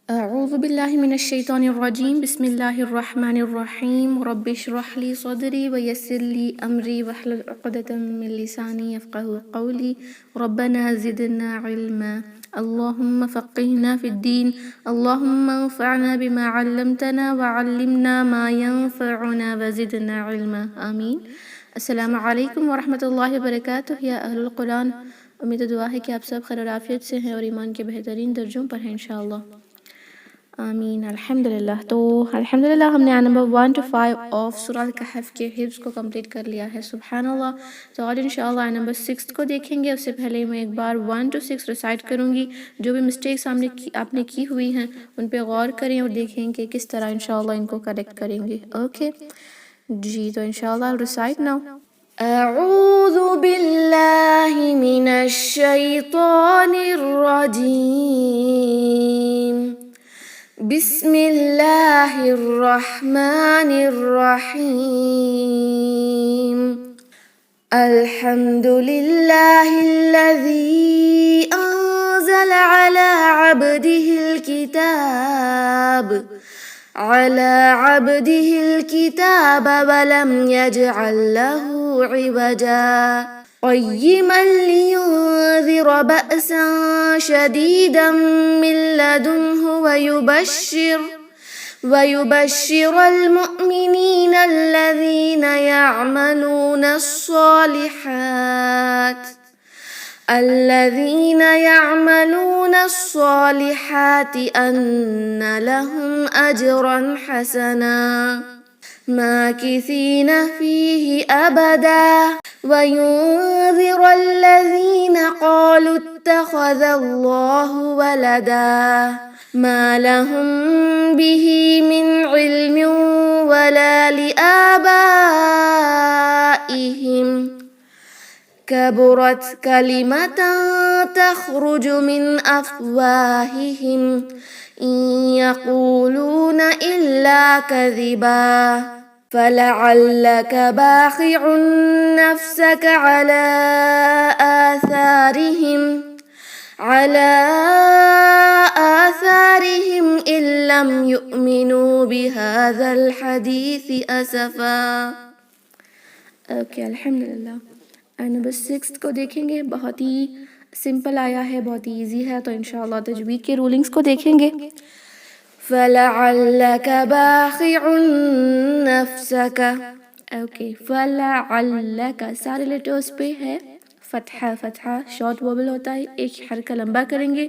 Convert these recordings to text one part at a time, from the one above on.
أعوذ بالله من الشيطان الرجيم بسم الله الرحمن الرحيم رب اشرح لي صدري ويسر لي أمري واحلل عقدة من لساني يفقهوا قولي ربنا زدنا علما اللهم فقهنا في الدين اللهم انفعنا بما علمتنا وعلمنا ما ينفعنا وزدنا علما آمین۔ السلام علیکم ورحمۃ اللہ وبرکاتہ یا اہل القرآن، امید و دعا ہے کہ آپ سب خیر و عافیت سے ہیں اور ایمان کے بہترین درجوں پر ہیں انشاءاللہ، آمین۔ الحمدللہ، تو الحمدللہ ہم نے نمبر 1 to 5 آف سورہ الکہف کے حفظ کو کمپلیٹ کر لیا ہے، سبحان اللہ۔ تو آج انشاءاللہ نمبر 6 کو دیکھیں گے۔ اس سے پہلے میں ایک بار 1 to 6 ریسائٹ کروں گی۔ جو بھی مسٹیکس آپ نے کی ہوئی ہیں ان پہ غور کریں اور دیکھیں کہ کس طرح انشاءاللہ ان کو کریکٹ کریں گے، اوکے جی۔ تو انشاءاللہ ریسائٹ ناؤ۔ اعوذ باللہ من الشیطان الرجیم، بسم اللہ الرحمن الرحیم، الحمد للہ الذی انزل علی عبده الكتاب ولم يجعل له عوجا قيما لينذر بأسا شديدا من لدنه ويبشر المؤمنين الذين يعملون الصالحات أن لهم أجرا حسنا ماكثين فيه أبدا وينذر الذين قالوا اتخذ الله ولدا ما لهم به من علم ولا لآبائهم كبرت كلمة تخرج من أفواههم إن يقولون إلا كذبا فلعلك باخع نفسك على آثارهم إن لم يؤمنوا بهذا الحديث أسفا۔ اوکے الحمدللہ۔ نمبر 6 کو دیکھیں گے، بہت ہی سمپل آیا ہے، بہت ہی ایزی ہے، تو انشاءاللہ تجوید کے رولنگز کو دیکھیں گے۔ فَلَعَلَّكَ بَاخِعٌ نَفْسَكَ، اوکے، فَلَعَلَّكَ سارے لیٹرز پہ ہے فتحہ، شارٹ ووبل ہوتا ہے، ایک حرکہ لمبا کریں گے،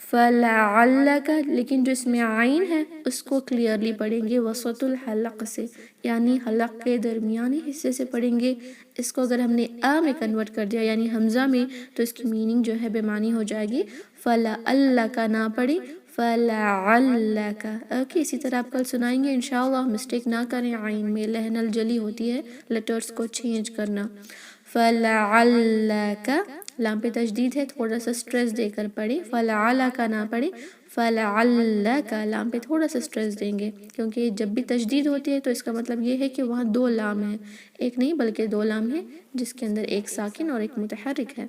فَلَعَلَّكَ، لیکن جو اس میں عین ہے اس کو کلیئرلی پڑھیں گے وسط الحلق سے، یعنی حلق کے درمیانی حصے سے پڑھیں گے۔ اس کو اگر ہم نے آ میں کنورٹ کر دیا یعنی حمزہ میں، تو اس کی میننگ جو ہے بے معنی ہو جائے گی، فَلَعَلَّكَ نہ پڑھیں، فَلَعَلَّكَ، اوکے۔ اسی طرح آپ کل سنائیں گے انشاءاللہ، مسٹیک نہ کریں، عین میں لہن الجلی ہوتی ہے، لیٹرز کو چینج کرنا۔ فَلَعَلَّكَ، لام پہ تشدید ہے، تھوڑا سا سٹریس دے کر پڑھیں، فَلَعَلَكَ نہ پڑھیں، فَلَعَلَّكَ لام پہ تھوڑا سا سٹریس دیں گے، کیونکہ جب بھی تشدید ہوتی ہے تو اس کا مطلب یہ ہے کہ وہاں 2 لام ہیں، ایک نہیں بلکہ 2 لام ہیں، جس کے اندر ایک ساکن اور ایک متحرک ہے۔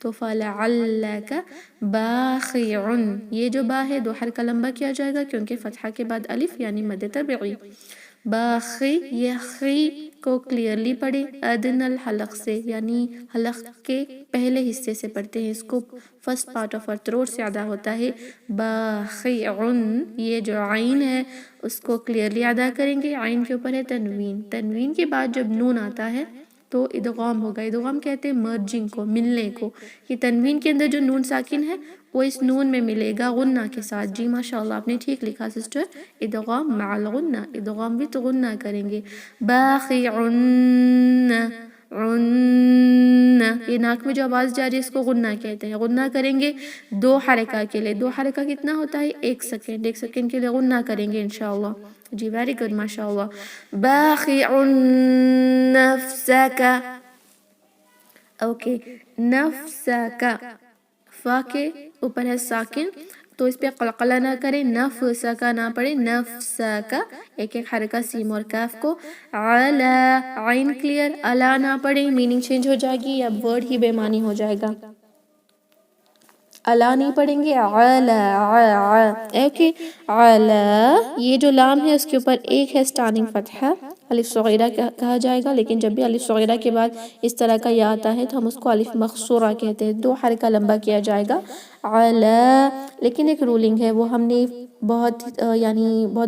تو فَلَعَلَّكَ بَاخِعٌ، یہ جو با ہے 2 حرکہ لمبا کیا جائے گا کیونکہ فتحہ کے بعد الف یعنی مد طبعی۔ باخی، یہ خی کو کلیئرلی پڑھیں ادنی الحلق سے، یعنی حلق کے پہلے حصے سے پڑھتے ہیں، اس کو first part of our throat سے ادا ہوتا ہے۔ باخیعن، یہ جو عین ہے اس کو کلیئرلی ادا کریں گے، عین کے اوپر ہے تنوین، تنوین کے بعد جب نون آتا ہے تو ادغام ہوگا، ادغام کہتے ہیں مرجنگ کو، ملنے کو، یہ تنوین کے اندر جو نون ساکن ہے وہ اس نون میں ملے گا غنہ کے ساتھ۔ جی ماشاءاللہ آپ نے ٹھیک لکھا سسٹر، ادغام مع الغنہ، ادغام وت غنہ کریں گے۔ باخیعن، یہ ناک میں جو آواز جاری ہے اس کو غنہ کہتے ہیں، غنہ کریں گے 2 حرکہ کے لیے، 2 حرکہ کتنا ہوتا ہے؟ 1 سیکنڈ، 1 سیکنڈ کے لیے غنہ کریں گے انشاءاللہ۔ جی ویری گڈ ماشاءاللہ۔ باخع نفسک، اوکے، نفسک، فا کے اوپر ہے ساکن تو اس پہ قلقلہ نہ کریں، نفسک نہ پڑھیں، نفسک، ایک حرکہ سین اور کاف کو، علا، عین کلیئر، علا نہ پڑھیں، میننگ چینج ہو جائے گی، اب ورڈ ہی بے معنی ہو جائے گا۔ الا نہیں پڑھیں گے، اوکے، علا، یہ جو لام ہے اس کے اوپر ایک ہے سٹارٹنگ فتحہ، الف صغیرہ کہا جائے گا، لیکن جب بھی الف صغیرہ کے بعد اس طرح کا یا آتا ہے تو ہم اس کو الف مقصورہ کہتے ہیں، 2 حرکہ لمبا کیا جائے گا، علا۔ لیکن ایک رولنگ ہے، وہ ہم نے بہت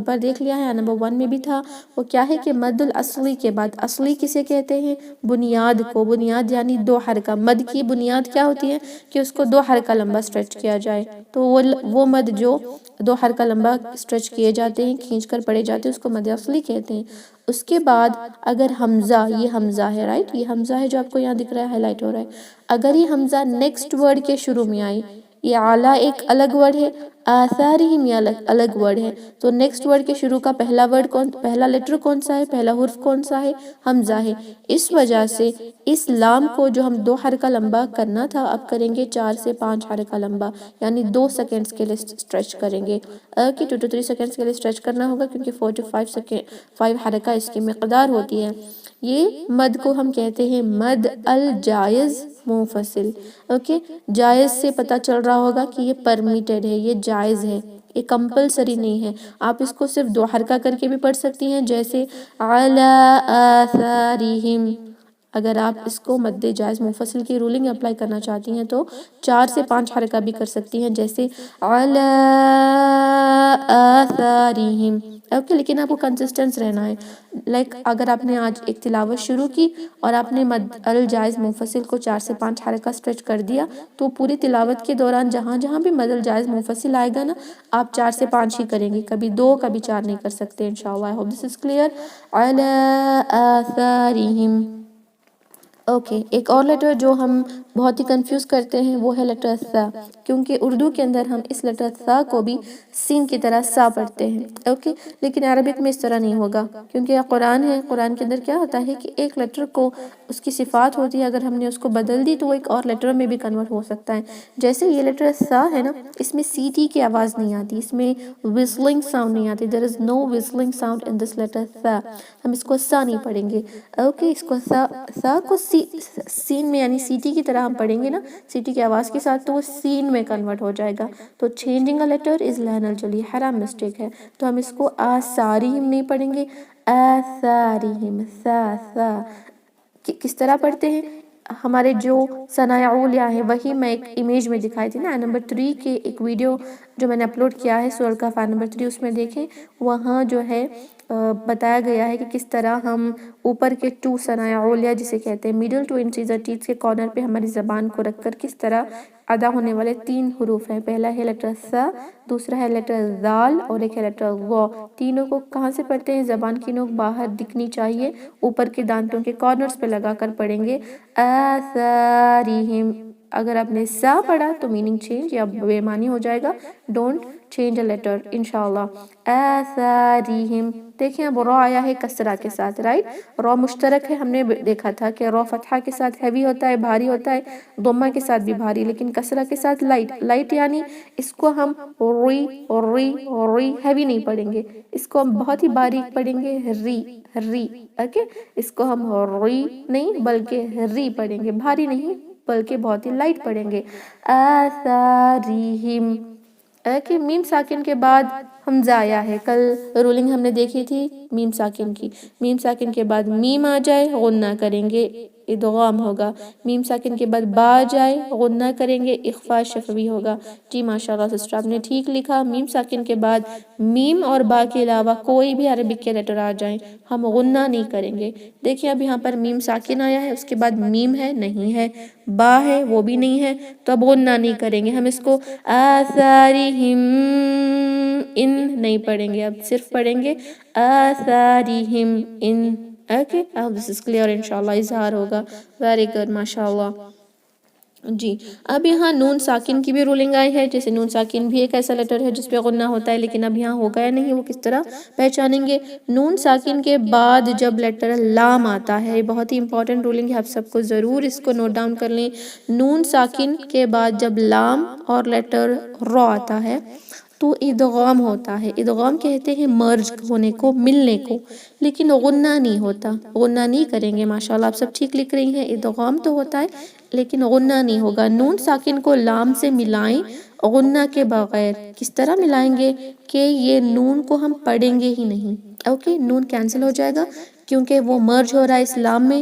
بار دیکھ لیا ہے، نمبر 1 میں بھی تھا، وہ کیا ہے کہ مد الاصلی کے بعد، اصلی کسے کہتے ہیں؟ بنیاد کو، بنیاد یعنی 2 حرکہ، مد کی بنیاد کیا ہوتی ہے کہ اس کو 2 حرکہ لمبا سٹریچ کیا جائے، تو وہ مد جو 2 حرکہ لمبا سٹریچ کیے جاتے ہیں، کھینچ کر پڑے جاتے ہیں، اس کو مد اصلی کہتے ہیں۔ اس کے بعد اگر حمزہ، یہ حمزہ ہے رائٹ، یہ حمزہ ہے جو آپ کو یہاں دکھ رہا ہے، ہائی لائٹ ہو رہا ہے، اگر یہ حمزہ نیکسٹ ورڈ کے شروع میں آئی، یہ اعلیٰ ایک الگ ورڈ ہے، آثارہم یہ الگ ورڈ ہے، تو نیکسٹ ورڈ کے شروع کا پہلا لیٹر کون سا ہے، پہلا حرف کون سا ہے؟ حمزہ ہے۔ اس وجہ سے اس لام کو جو ہم 2 حرکہ لمبا کرنا تھا، اب کریں گے 4 سے 5 حرکہ لمبا، یعنی 2 سیکنڈز کے لیے سٹریچ کریں گے، 2 to 3 سیکنڈز کے لیے سٹریچ کرنا ہوگا، کیونکہ 4 to 5 حرکہ اس کی مقدار ہوتی ہے۔ یہ مد کو ہم کہتے ہیں مد الجائز منفصل، اوکے، جائز سے پتہ چل رہا ہوگا کہ یہ پرمیٹڈ ہے، یہ جائز ہے، یہ کمپلسری نہیں ہے، آپ اس کو صرف 2 حرکہ کر کے بھی پڑھ سکتی ہیں، جیسے علی آثارہم۔ اگر آپ اس کو مد جائز منفصل کی رولنگ اپلائی کرنا چاہتی ہیں تو 4 سے 5 حرکہ بھی کر سکتی ہیں، جیسے علی آثارہم، اوکے، لیکن آپ کو کنسسٹنس رہنا ہے، اگر آپ نے آج ایک تلاوت شروع کی اور آپ نے مد الجائز منفصل کو 4 سے 5 حرکہ سٹریچ کر دیا، تو پوری تلاوت کے دوران جہاں بھی مد الجائز منفصل آئے گا نا، آپ 4 سے 5 ہی کریں گے، کبھی 2 کبھی 4 نہیں کر سکتے انشاءاللہ۔ I hope this is clear۔ Ali آثارہم، اوکے، ایک اور لیٹر جو ہم بہت ہی کنفیوز کرتے ہیں وہ ہے لیٹر ثا، کیونکہ اردو کے اندر ہم اس لیٹر ثا کو بھی سین کی طرح سا پڑھتے ہیں، اوکے، لیکن عربک میں اس طرح نہیں ہوگا، کیونکہ یہ قرآن ہے، قرآن کے اندر کیا ہوتا ہے کہ ایک لیٹر کو اس کی صفات ہوتی ہے، اگر ہم نے اس کو بدل دی تو وہ ایک اور لیٹر میں بھی کنورٹ ہو سکتا ہے، جیسے یہ لیٹر ثا ہے نا، اس میں سی ٹی کی آواز نہیں آتی، اس میں وزلنگ ساؤنڈ نہیں آتی، there is no whistling sound in this letter ثا، ہم اس کو سا نہیں پڑھیں گے، اوکے، اس کو ثا کو سین میں یعنی سی ٹی کی طرح ہم پڑھیں گے نا، سی ٹی کی آواز کے ساتھ، تو وہ سین میں کنورٹ ہو جائے گا، تو چینجنگ a letter is لہن الجلی، حرام مسٹیک ہے، تو ہم اس کو آثارہم نہیں پڑھیں گے، آثارہم، ثا، کس طرح پڑھتے ہیں؟ ہمارے جو ثناء علیہ ہے وہی میں ایک امیج میں دکھائی تھی نا، نمبر 3 کے ایک ویڈیو جو میں نے اپلوڈ کیا ہے سورہ الکہف نمبر 3، اس میں دیکھیں، وہاں جو ہے بتایا گیا ہے کہ کس طرح ہم اوپر کے 2 ثناء علیہ جسے کہتے ہیں مڈل 2 انسیزر ٹیتھ کے کارنر پہ ہماری زبان کو رکھ کر کس طرح ادا ہونے والے 3 حروف ہیں، پہلا ہے لیٹر ثا، دوسرا ہے لیٹر ذال، اور ایک ہے لیٹر ظا، تینوں کو کہاں سے پڑھتے ہیں؟ زبان کی نوک باہر دکھنی چاہیے، اوپر کے دانتوں کے کارنرز پہ لگا کر پڑھیں گے، آثارہم۔ اگر آپ نے سا پڑھا تو میننگ چینج یا بے معنی ہو جائے گا، ڈونٹ چینج اے لیٹر انشاءاللہ۔ آثارہم، دیکھیں اب را آیا ہے کسرہ کے ساتھ، رائٹ، را مشترک ہے، ہم نے دیکھا تھا کہ را فتحہ کے ساتھ ہیوی ہوتا ہے، بھاری ہوتا ہے، ضمہ کے ساتھ بھی بھاری، لیکن کسرہ کے ساتھ لائٹ یعنی اس کو ہم ری ہیوی نہیں پڑھیں گے، اس کو ہم بہت ہی باریک پڑھیں گے، ری، اوکے، اس کو ہم ری نہیں بلکہ ری پڑھیں گے، بھاری نہیں بلکہ بہت ہی لائٹ پڑھیں گے، آثارہم، اوکے۔ میم ساکن کے بعد حمزہ آیا ہے، کل رولنگ ہم نے دیکھی تھی میم ساکن کی، میم ساکن کے بعد میم آ جائے غنہ کریں گے، ادغام ہوگا، میم ساکن کے بعد با آ جائے غنہ کریں گے، اخفاء شفوی ہوگا، جی ماشاءاللہ سسٹر آپ نے ٹھیک لکھا، میم ساکن کے بعد میم اور با کے علاوہ کوئی بھی عربک کے لیٹر آ جائیں ہم غنہ نہیں کریں گے، دیکھیں اب یہاں پر میم ساکن آیا ہے، اس کے بعد میم ہے نہیں ہے، با ہے وہ بھی نہیں ہے، تو اب غنہ نہیں کریں گے، ہم اس کو آثارہم ان نہیں پڑھیں گے، اب صرف پڑھیں گے آثارہم ان، اوکے، اب this is clear انشاءاللہ، اظہار ہوگا، ویری گڈ ماشاءاللہ۔ جی اب یہاں نون ساکن کی بھی رولنگ آئی ہے، جیسے نون ساکن بھی ایک ایسا لیٹر ہے جس پہ غنہ ہوتا ہے، لیکن اب یہاں ہوگا یا نہیں وہ کس طرح پہچانیں گے؟ نون ساکن کے بعد جب لیٹر لام آتا ہے، بہت ہی امپورٹنٹ رولنگ ہے، آپ سب کو ضرور اس کو نوٹ ڈاؤن کر لیں، نون ساکن کے بعد جب لام اور لیٹر را آتا ہے تو ادغام ہوتا ہے. ادغام کہتے ہیں مرج ہونے کو، ملنے کو، لیکن غنہ نہیں ہوتا. غنہ نہیں کریں گے. ماشاءاللہ آپ سب ٹھیک لکھ رہی ہیں. ادغام تو ہوتا ہے لیکن غنہ نہیں ہوگا. نون ساکن کو لام سے ملائیں غنہ کے بغیر. کس طرح ملائیں گے کہ یہ نون کو ہم پڑھیں گے ہی نہیں. اوکے، نون کینسل ہو جائے گا کیونکہ وہ مرج ہو رہا ہے اسلام میں،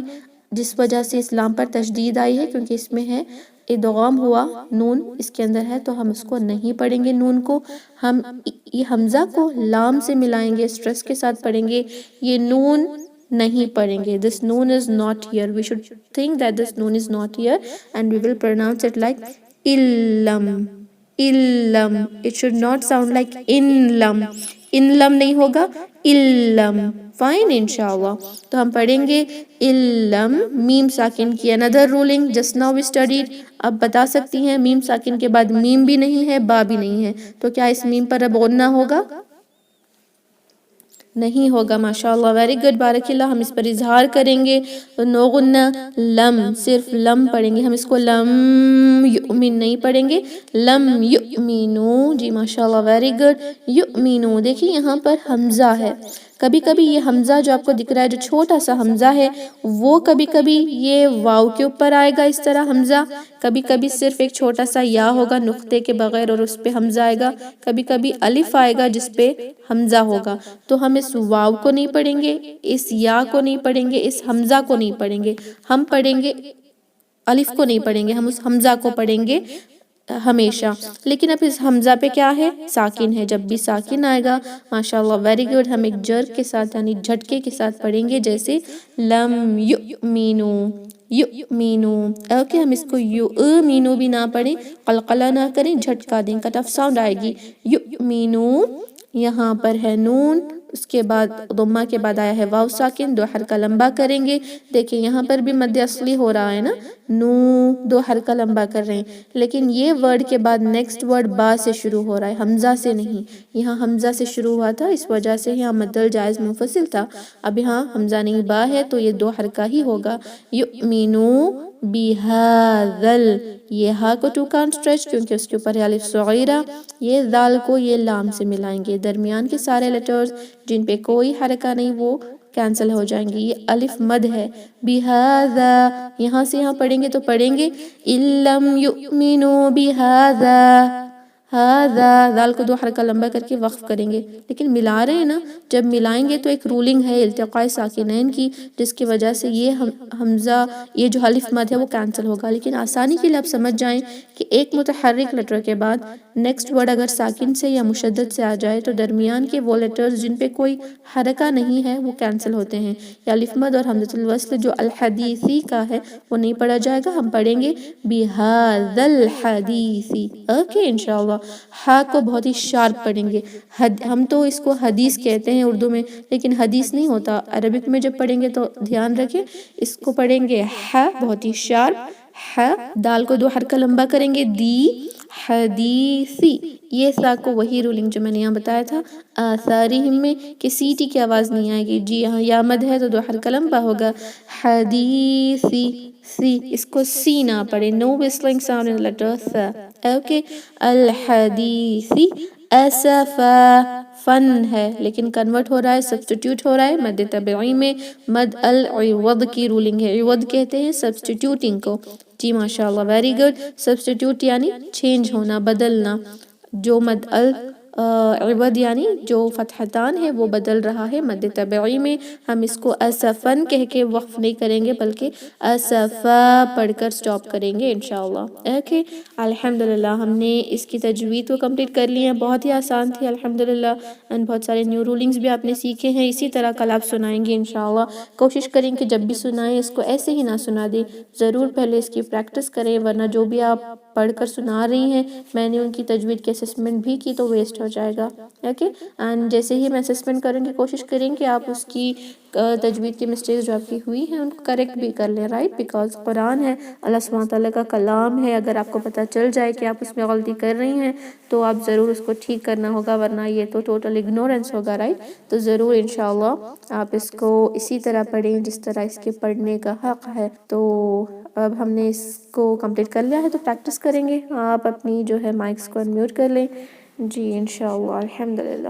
جس وجہ سے اسلام پر تشدید آئی ہے، کیونکہ اس میں ہے ادغام ہوا، نون اس کے اندر ہے، تو ہم اس کو نہیں پڑھیں گے. نون کو ہم یہ حمزہ کو لام سے ملائیں گے، سٹریس کے ساتھ پڑھیں گے. یہ نون نہیں پڑھیں گے. This noon is not here. We should think that this noon is not here and we will pronounce it like illam. Illam. It should not sound like inlam. Inlam نہیں ہوگا، illam. Fine انشاءاللہ. تو ہم پڑھیں گے illam میم ساکن کی. another ruling just now we studied. اب بتا سکتی ہیں میم ساکن کے بعد میم بھی نہیں ہے، با بھی نہیں ہے، تو کیا اس میم پر اب غنہ ہوگا؟ نہیں ہوگا. ماشاءاللہ ویری گڈ، بارک اللہ. ہم اس پر اظہار کریں گے، نو غنہ، لم، صرف لم پڑھیں گے. ہم اس کو لم یؤمن نہیں پڑھیں گے، لم یؤمنو. جی ماشاءاللہ ویری گڈ. یؤمنو. دیکھیں یہاں پر حمزہ ہے. کبھی کبھی یہ حمزہ جو آپ کو دکھ رہا ہے، جو چھوٹا سا حمزہ ہے، وہ کبھی کبھی یہ واو کے اوپر آئے گا اس طرح حمزہ. کبھی کبھی صرف ایک چھوٹا سا یا ہوگا نقطے کے بغیر اور اس پہ حمزہ آئے گا. کبھی کبھی الف آئے گا جس پہ حمزہ ہوگا. تو ہم اس واو کو نہیں پڑھیں گے، اس یا کو نہیں پڑھیں گے، اس حمزہ کو نہیں پڑھیں گے. ہم پڑھیں گے الف کو نہیں پڑھیں گے، ہم اس حمزہ کو پڑھیں گے ہمیشہ. لیکن اب اس حمزہ پہ کیا ہے؟ ساکن ہے. جب بھی ساکن آئے گا ماشاءاللہ ویری گڈ، ہم ایک جر کے ساتھ یعنی جھٹکے کے ساتھ پڑھیں گے، جیسے لم یؤمنو. یؤمنو. اوکے، ہم اس کو یؤمنو بھی نہ پڑھیں، قلقلہ نہ کریں، جھٹکا دیں، کٹ آف ساؤنڈ آئے گی. یؤمنو. یہاں پر ہے نون، اس کے بعد ضمہ کے بعد آیا ہے واو ساکن، دو حرکہ لمبا کریں گے. دیکھیں یہاں پر بھی مد اصلی ہو رہا ہے نا، نو، دو حرکہ لمبا کر رہے ہیں. لیکن یہ ورڈ کے بعد نیکسٹ ورڈ با سے شروع ہو رہا ہے، حمزہ سے نہیں. یہاں حمزہ سے شروع ہوا تھا، اس وجہ سے یہاں مد الجائز منفصل تھا. اب یہاں حمزہ نہیں با ہے تو یہ دو حرکہ ہی ہوگا. یؤمنو بہذل. یہ ہا کو ٹو کانٹ اسٹریچ کیونکہ اس کے اوپر ہے الف صغیرہ. یہ دال کو یہ لام سے ملائیں گے. درمیان کے سارے لیٹرز جن پہ کوئی حرکہ نہیں وہ کینسل ہو جائیں گے. یہ الف مد ہے. بہذا. یہاں سے یہاں پڑھیں گے تو پڑھیں گے الم یؤمنو بہذا. ہذا. دال کو دو حرکہ لمبا کر کے وقف کریں گے. لیکن ملا رہے ہیں نا، جب ملائیں گے تو ایک رولنگ ہے التقاء ساکنین کی، جس کی وجہ سے یہ حمزہ، یہ جو الف مد ہے وہ کینسل ہوگا. لیکن آسانی کے لیے آپ سمجھ جائیں کہ ایک متحرک لیٹر کے بعد نیکسٹ ورڈ اگر ساکن سے یا مشدد سے آ جائے تو درمیان کے وہ لیٹرز جن پہ کوئی حرکہ نہیں ہے وہ کینسل ہوتے ہیں. یا الف مد اور حمزۃ الوصل جو الحدیثی کا ہے وہ نہیں پڑھا جائے گا. ہم پڑھیں گے بہذا الحدیثی. اوکے انشاءاللہ. ہا کو بہت ہی شارپ پڑھیں گے. ہم تو اس کو حدیث کہتے ہیں اردو میں، لیکن حدیث نہیں ہوتا. عربک میں جب پڑھیں گے تو دھیان رکھیں، اس کو پڑھیں گے ہا بہت ہی شارپ. ہا. دال کو دو حرکہ لمبا کریں گے، دی. حدیثی. یہ سا کو وہی رولنگ جو میں نے یہاں بتایا تھا آثارہم میں کہ سی ٹی کی آواز نہیں آئے گی. جی یہاں یا مد ہے تو دو حرکہ لمبا ہوگا. حدیثی. سی. اس کو سی نہ پڑھیں. نو whistling sound in letter ث. Okay. الحدیثی. Asfa. فن ہے لیکن کنورٹ ہو رہا ہے، سبسٹیٹیوٹ ہو رہا ہے مد طبعی میں. مد العوض کی رولنگ ہے. عوض کہتے ہیں سبسٹیٹیوٹنگ کو. جی ماشاءاللہ ویری گڈ. سبسٹیٹیوٹ یعنی چینج ہونا، بدلنا. جو مد عوض یعنی جو فتحتان ہے وہ بدل رہا ہے مد طبعی میں. ہم اس کو اسفن کہہ کے وقف نہیں کریں گے بلکہ اسفا پڑھ کر سٹاپ کریں گے انشاءاللہ. اوکے الحمدللہ ہم نے اس کی تجوید کو کمپلیٹ کر لی ہے. بہت ہی آسان تھی الحمدللہ. اینڈ بہت سارے نیو رولنگز بھی آپ نے سیکھے ہیں. اسی طرح کل آپ سنائیں گے انشاءاللہ. کوشش کریں کہ جب بھی سنائیں اس کو ایسے ہی نہ سنا دیں، ضرور پہلے اس کی پریکٹس کریں، ورنہ جو بھی آپ پڑھ کر سنا رہی ہیں میں نے ان کی تجوید کی اسسمنٹ بھی کی تو ویسٹ ہو جائے گا. اوکے. اینڈ جیسے ہی میں اسسمنٹ کروں گی کوشش کریں کہ آپ اس کی تجوید کی مسٹیکس جو آپ کی ہوئی ہیں ان کو کریکٹ بھی کر لیں. رائٹ، بیکاز قرآن ہے، اللہ سبحانہ تعالیٰ کا کلام ہے. اگر آپ کو پتہ چل جائے کہ آپ اس میں غلطی کر رہی ہیں تو آپ ضرور اس کو ٹھیک کرنا ہوگا، ورنہ یہ تو ٹوٹل اگنورنس ہوگا. رائٹ. تو ضرور انشاءاللہ آپ اس کو اسی طرح پڑھیں جس طرح اس کے پڑھنے کا حق ہے. تو اب ہم نے اس کو کمپلیٹ کر لیا ہے تو پریکٹس کریں گے. آپ اپنی جو ہے مائکس کو انمیوٹ کر لیں. جی انشاءاللہ الحمد للہ.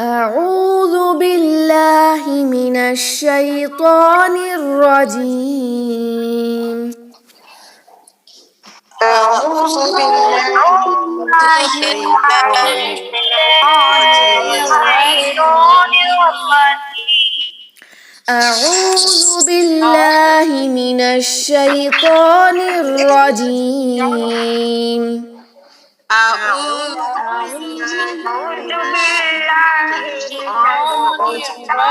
اعوذ باللہ من الشیطان الرجیم. أعوذ بالله من الشيطان الرجيم. اعوذ باللہ من الشیطان الرجیم. أعوذ بالله من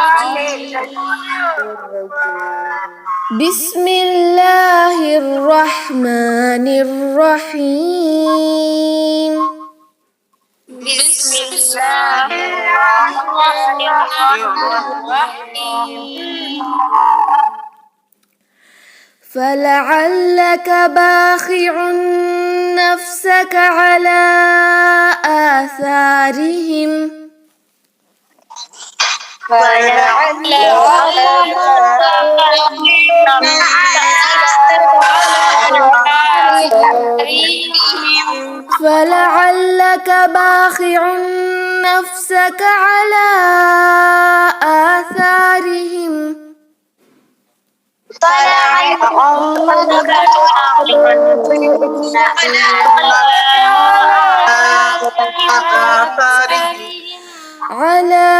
الشيطان الرجيم. بسم اللہ الرحمن الرحیم. بسم الله الرحمن الرحيم. فلعلك باخع نفسك على آثارهم فلعلك باخع نفسك على آثارهم على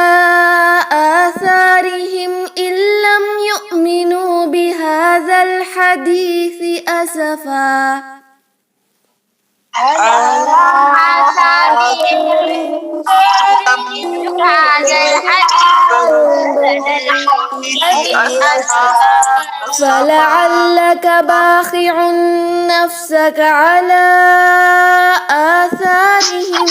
آثارهم إن لم يؤمنوا بهذا الحديث أسفا. فلعلك باخع نفسك على آثارهم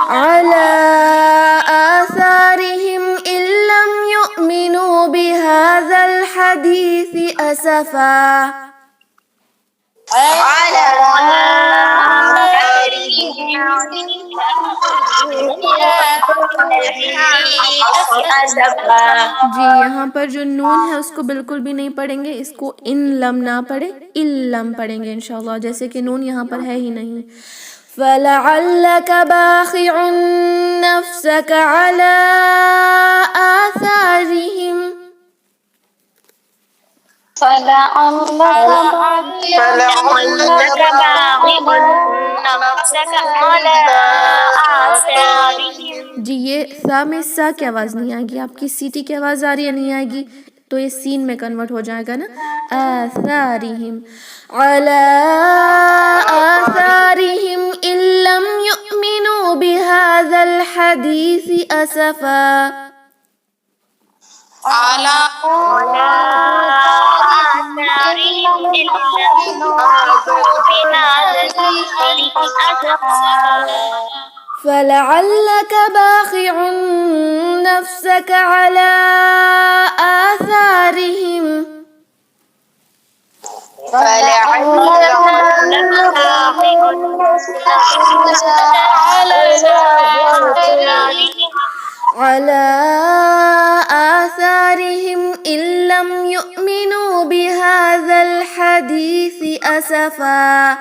على آثارهم إن لم يؤمنوا بهذا الحديث أسفا. جی یہاں پر جو نون ہے اس کو بالکل بھی نہیں پڑھیں گے، اس کو ان لم نہ پڑھے الم پڑھیں گے انشاءاللہ، جیسے کہ نون یہاں پر ہے ہی نہیں. فَلَعَلَّكَ بَاخِعٌ نَفْسَكَ عَلَىٰ آثَارِهِمْ جی یہ سا میں سا کی آواز نہیں آئے گی، آپ کی سیٹی کی آواز آ رہی ہے نہیں آئے گی تو یہ سین میں کنورٹ ہو جائے گا نا. آثارہم علی آثارہم ان لم یؤمنوا بہذا الحدیث اسفا. فلعلك باخع نفسك على آثارهم على آثارهم إن لم يؤمنوا بهذا الحديث أسفا.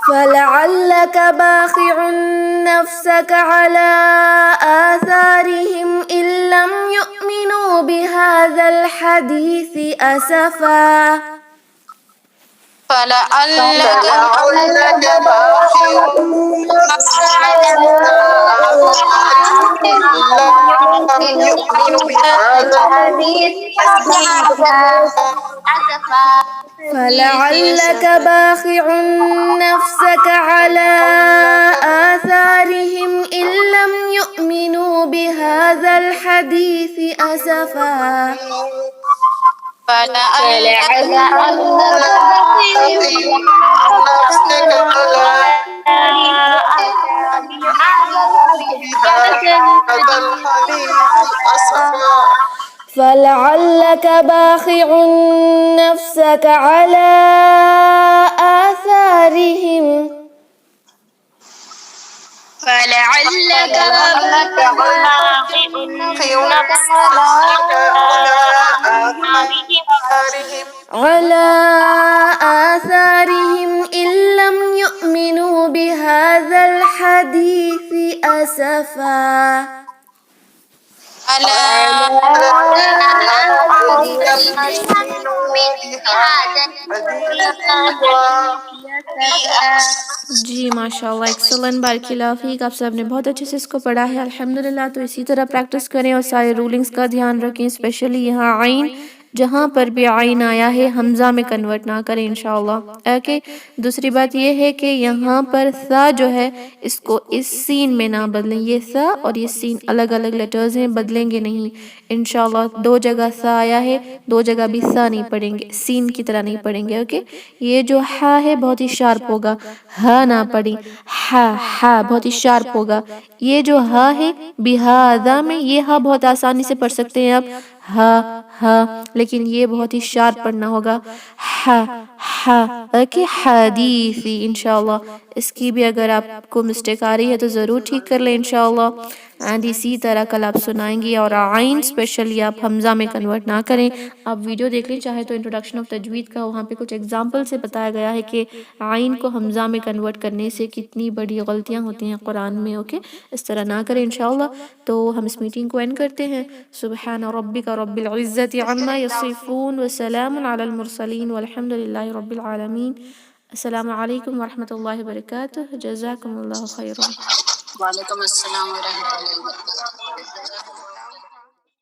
فلعلك باخع نفسك على آثارهم إن لم يؤمنوا بهذا الحديث أسفا. فلعلك باخع نفسك على آثارهم إن لم يؤمنوا بهذا الحديث أسفا. فلعلك باخع نفسك على آثارهم إن لم يؤمنوا بهذا الحديث أسفا. فلعلك باخع نفسك على آثارهم بهذا الحديث أسفا. فلعلك باخع نفسك على آثارهم فلعلك فلعلك باخع باخع نفسك على نفسك على آثارهم على آثارهم إن لم يؤمنوا بهذا الحديث أسفا على على إن لم آثارهم يؤمنوا بهذا الحديث أسفا. جی ماشاء اللہ ایکسلنٹ، بارک اللہ فیک، آپ سب نے بہت اچھے سے اس کو پڑھا ہے الحمدللہ۔ تو اسی طرح پریکٹس کریں اور سارے رولنگز کا دھیان رکھیں، اسپیشلی یہاں عین جہاں پر بھی عین آیا ہے حمزہ میں کنورٹ نہ کریں انشاءاللہ۔ اوکے، دوسری بات یہ ہے کہ یہاں پر سا جو ہے اس کو اس سین میں نہ بدلیں، یہ سا اور یہ سین الگ الگ لیٹرز ہیں، بدلیں گے نہیں انشاءاللہ۔ دو جگہ سا آیا ہے، دو جگہ بھی سا نہیں پڑھیں گے، سین کی طرح نہیں پڑھیں گے۔ اوکے، یہ جو ہا ہے بہت ہی شارپ ہوگا، ہا نہ پڑھیں، ہا بہت ہی شارپ ہوگا۔ یہ جو ہا ہے بہذا میں، یہ ہا بہت آسانی سے پڑھ سکتے ہیں آپ، ہا لیکن یہ بہت ہی شارپ پڑھنا ہوگا، ہا اوکے، حدیثی انشاءاللہ۔ اس کی بھی اگر آپ کو مسٹیک آ رہی ہے تو ضرور ٹھیک کر لیں انشاءاللہ۔ اینڈ اسی طرح کل آپ سنائیں گی، اور عین اسپیشلی آپ حمزہ میں کنورٹ نہ کریں۔ آپ ویڈیو دیکھ لیں چاہے تو انٹروڈکشن آف تجوید کا، وہاں پہ کچھ ایگزامپل سے بتایا گیا ہے کہ عین کو حمزہ میں کنورٹ کرنے سے کتنی بڑی غلطیاں ہوتی ہیں قرآن میں۔ اوکے، اس طرح نہ کریں انشاءاللہ۔ تو ہم اس میٹنگ کو اینڈ کرتے ہیں۔ سبحان ربک رب العزت عما یصفون وسلام علی المرسلین والحمد للہ رب العالمین۔ السلام علیکم ورحمۃ اللہ وبرکاتہ، جزاکم اللہ خیرا۔ وعلیکم السلام ورحمۃ اللہ وبرکاتہ۔